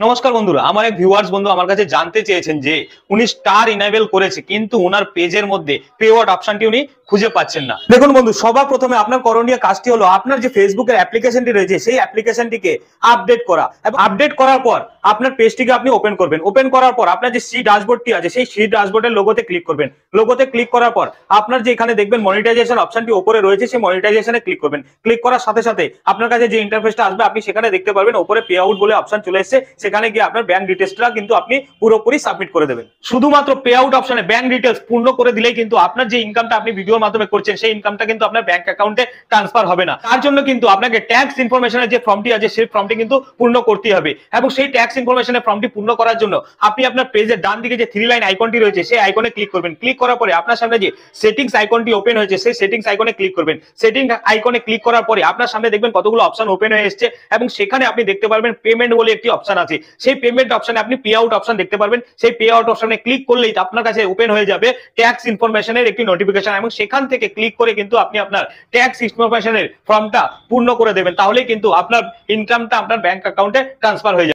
নমস্কার বন্ধুরা, আমার এক ভিউয়ার্স বন্ধু আমার কাছে জানতে চেয়েছেন যে উনি স্টার ইনেবল করেছে কিন্তু ওনার পেজের মধ্যে পে আউট অপশনটি উনি খুঁজে পাচ্ছেন না। দেখুন বন্ধু, সবার প্রথমে আপনার করণীয় কাজটি হলো আপনার যে ফেসবুকের অ্যাপ্লিকেশনটি রয়েছে সেই অ্যাপ্লিকেশনটিকে আপডেট করা, এবং আপডেট করার পর আপনার পেজটিকে আপনি ওপেন করবেন। ওপেন করার পর আপনার যে সি ড্যাশবোর্ডটি আছে সেই সি ড্যাশবোর্ডের লোগোতে ক্লিক করবেন। লোগোতে ক্লিক করার পর আপনার যে এখানে দেখবেন মনিটাইজেশন অপশনটি উপরে রয়েছে, সেই মনিটাইজেশনে ক্লিক করবেন। ক্লিক করার সাথে সাথে আপনার কাছে যে ইন্টারফেসটা আসবে আপনি সেখানে দেখতে পারবেন উপরে পে আউট বলে অপশন চলে এসেছে। সেখানে গিয়ে আপনার ব্যাংক ডিটেইলসটা কিন্তু আপনি পুরোপুরি সাবমিট করে দেবেন। শুধুমাত্র পে আউট অপশনে ব্যাংক ডিটেইলস পূর্ণ করে দিলেই কিন্তু আপনার যে ইনকামটা আপনি ভিডিওর মাধ্যমে করছেন সেই ইনকামটা কিন্তু আপনার ব্যাংক অ্যাকাউন্টে ট্রান্সফার হবে না। তার জন্য কিন্তু আপনাকে ট্যাক্স ইনফরমেশনের যে ফর্মটি আছে সেই ফর্মটি কিন্তু পূর্ণ করতে হবে, এবং সেই ট্যাক্স ইনফরমেশনের ফর্মটি পূর্ণ করার জন্য আপনি আপনার পেজের ডান দিকে যে থ্রি লাইন আইকনটি রয়েছে সেই আইকনে ক্লিক করবেন। ক্লিক করার পরে আপনার সামনে যে সেটিংস আইকনটি ওপেন হয়েছে সেই সেটিংস আইকনে ক্লিক করবেন। সেটিংস আইকনে ক্লিক করার পরে আপনার সামনে দেখবেন কতগুলো অপশন ওপেন হয়ে এসেছে, এবং সেখানে আপনি দেখতে পারবেন পেমেন্ট বলে একটি অপশন আছে। সেই পেমেন্ট অপশনে আপনি পে আউট অপশন দেখতে পারবেন। সেই পে আউট অপশনে ক্লিক করলেই আপনার কাছে ওপেন হয়ে যাবে ট্যাক্স ইনফরমেশনের একটি নোটিফিকেশন, এবং সেখান থেকে ক্লিক করে কিন্তু আপনি আপনার ট্যাক্স ইনফরমেশনের ফর্মটা পূর্ণ করে দেবেন। তাহলেই কিন্তু আপনার ইনকামটা আপনার ব্যাংক অ্যাকাউন্টে ট্রান্সফার হয়ে যাবে।